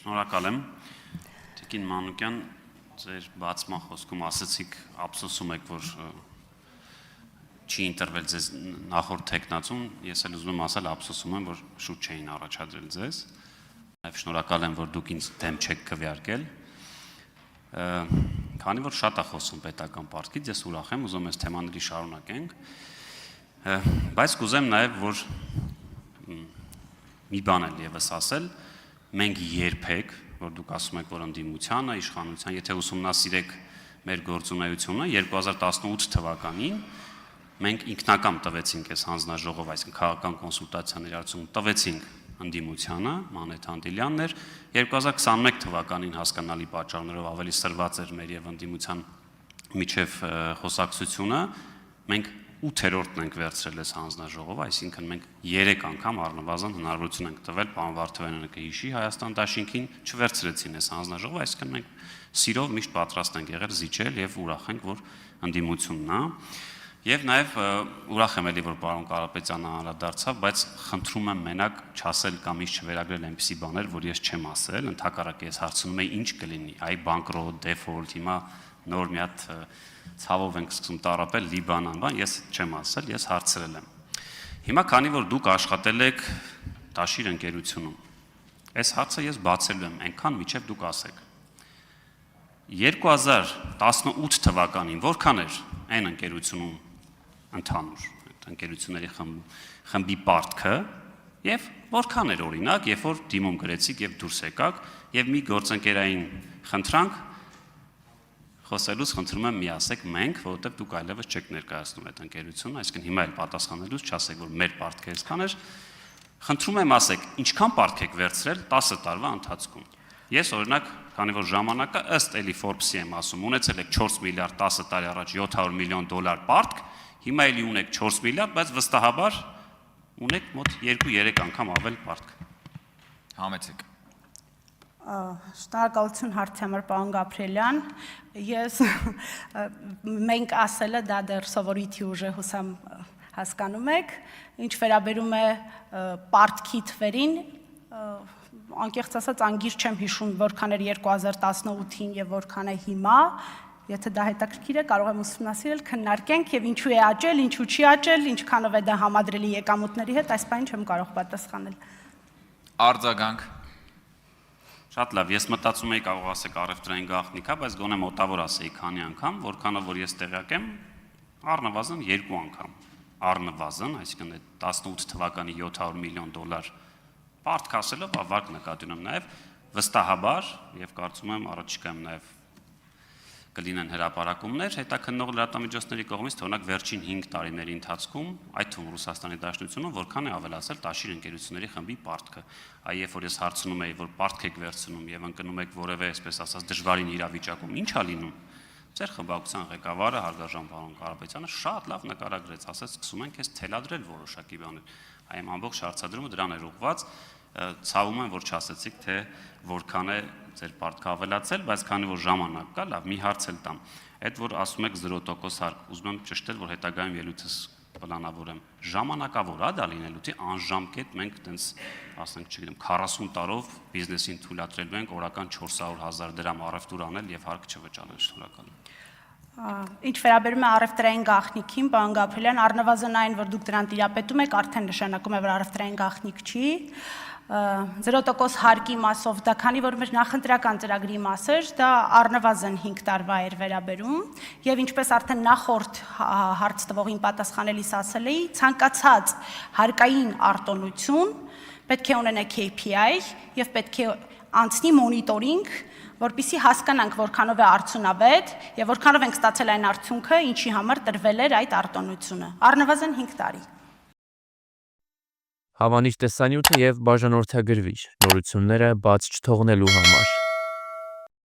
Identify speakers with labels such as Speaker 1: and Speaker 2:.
Speaker 1: Շնորհակալ եմ, Տիկին Մանուկյան, ձեր բացման խոսքում ասացիք, ափսոսում եք, որ չի ընտրվել ձեզ նախորդ թեկնածուն, ես էլ ուզում եմ ասել, ափսոսում եմ, որ շուտ չէին առաջադրել ձեզ, նաև շնորհակալ եմ, որ դուք ինձ դեմ չեք քվեարկել, քանի որ շատ է խոսում պետական պարտքից, ես ուրախ եմ, ուզում եմ այս թեմաների շարունակենք, բայց կուզեմ նաև, որ մի բան էլ եւս ասել, մենք երբեք, որ դուք ասում եք, որ ընդդիմությանը, իշխանության, եթե ուսումնասիրեք մեր գործունեությունը 2018 թվականին, մենք ինքնակամ տվեցինք այս հանձնաժողով, այսինքն քաղաքական կոնսուլտացիաների արդյունքում տվեցինք ընդդիմությանը, Մանեթ Անդիլյանն էր, 2021 թվականին հասկանալի պատճառներով ավելի սրված էր մեր եւ ընդդիմության միջև խոսակցությունը, մենք 8-րդն ենք վերցրել այս հանձնաժողովը, այսինքն մենք 3 անգամ առնվազն հնարավորություն ենք տվել պարոն Վարդովյանը կհիշի Հայաստան դաշինքին չվերցրեցին այս հանձնաժողովը, այսինքն մենք սիրով միշտ պատրաստ ենք եղել զիջել եւ ուրախ ենք, որ ընդդիմությունն է։ Եվ նաև ուրախ եմ էլի, որ պարոն Կարապետյանը անդրադարձավ, բայց խնդրում եմ մենակ չասել կամ ինձ չվերագրել այնպիսի բաներ, որ ես չեմ ասել, ընդհակառակը ես հարցնում եմ ինչ կլինի, այ բանկրոտ, դեֆոլտ, հիմա նոր մի հատ ցավով ենք սկսում տարապել Լիբանան, բան, ես չեմ ասել, ես հարցրել եմ։ Հիմա քանի որ դուք աշխատել եք Տաշիր ընկերությունում, այս հարցը ես բացելու եմ, այնքան միջև դուք ասեք։ 2018 թվականին որքան էր այն ընկերությունում ընդհանուր ընկերությունների խմբի պարտքը եւ որքան էր օրինակ, երբ որ դիմում գրեցիք եւ դուրս եկաք եւ մի գործընկերային խնդրանք խոսելուց խնդրում եմ մի ասեք մենք, որովհետեւ դուք այլևս չեք ներկայացնում այդ ընկերությունը, այսինքն հիմա էլ պատասխանելուց չասեք, որ մեր պարտքը այսքան էր, խնդրում եմ ասեք, ինչքան պարտք եք վերցրել 10 տարվա ընթացքում։ Ես օրինակ, քանի որ ժամանակը ըստ էլի Forbes-ի եմ ասում, ունեցել եք 4 միլիարդ 10 տարի առաջ 700 միլիոն դոլար պարտք, հիմա էլի ունեք 4 միլիարդ, բայց վստահաբար ունեք մոտ 2-3 անգամ ավել պարտք։
Speaker 2: Համեցեք։
Speaker 3: Շնորհակալություն հարցի համար, պարոն Գաբրիելյան, մենք ասելը դա դեռ սովորույթի ուժ է, հուսամ հասկանում եք, ինչ վերաբերում է պարտքի թվերին, անկեղծ ասած անգիր չեմ հիշում որքան էր 2018-ին եւ որքան է հիմա, եթե դա հետաքրքիր է, կարող եմ ուսումնասիրել, քննարկենք եւ ինչու է աճել, ինչու չի աճել, ինչքանով է դա համադրելի եկամուտների հետ, այս բանին չեմ կարող պատասխանել։
Speaker 2: Արձագանք։
Speaker 1: Շատ լավ, ես մտածում էի կարող ասեք առևտրային գաղտնիք է, բայց գոնե մոտավոր ասեի քանի անգամ, որքանով որ ես տեղյակ եմ, առնվազն 2 անգամ։ Առնվազն, այսինքն 18 թվականի 700 միլիոն դոլար պարտք ասելով ավարկ նկատի ունեմ նաև վստահաբար եւ կարծում եմ առաջիկայում նաև կլինեն հրապարակումներ հետաքննող լրատվամիջոցների կողմից թողնակ վերջին 5 տարիների ընթացքում, այդ թվում Ռուսաստանի Դաշնությունում որքան է ավելացել Տաշիր ընկերությունների խմբի պարտքը։ Այ երբ որ ես հարցնում էի, որ պարտք եք վերցնում եւ ընկնում եք որևէ, այսպես ասած, դժվարին իրավիճակում, ինչ է լինում։ Ձեր խմբակցության ղեկավարը հարգարժան պարոն Կարապետյանը շատ լավ նկարագրեց, ասաց, սկսում ենք ես թելադրել որոշակի բաներ։ Այ ամբողջ հարցադրումը դրան էր ուղղված, ցավում եմ, որ չասեցիք, թե որքան է ձեր պարտքը ավելացել, բայց քանի որ ժամանակ կա, լավ, մի հարց էլ տամ։ Այդ որ ասում եք 0% հարկ, ուզում եմ ճշտել, որ հետագայում ելույթս պլանավորեմ։ Ժամանակավոր է դա լինելու, թե անժամկետ մենք տենց, ասենք, չգիտեմ, 40 տարով բիզնեսին թույլատրելու ենք օրական 400,000 դրամ առևտուր անել եւ հարկ չվճարել, շնորհակալ եմ։
Speaker 3: Ինչ վերաբերում է առևտրային գաղտնիքին, պարոն Գաբրիելյան, առնվազն այն, որ դուք դրան տիրապետում եք, արդեն նշանակում է, որ առևտրային գաղտնիք չի։ 0% հարկի մասով դա, քանի որ մեր նախընտրական ծրագրի մաս էր, դա առնվազն 5 տարվա էր վերաբերում, եւ ինչպես արդեն նախորդ հարց տվողին պատասխանելիս ասել էի, ցանկացած հարկային արտոնություն պետք է ունենա KPI եւ պետք է անցնի մոնիտորինգ, որպեսզի հասկանանք որքանով է արդյունավետ եւ որքանով ենք ստացել այն արդյունքը, ինչի համար տրվել էր այդ արտոնությունը։ Առնվազն 5 տարի։
Speaker 4: Հավանիչ տեսանյութը եւ բաժանորդագրվիչ նորությունները բաց չթողնելու համար։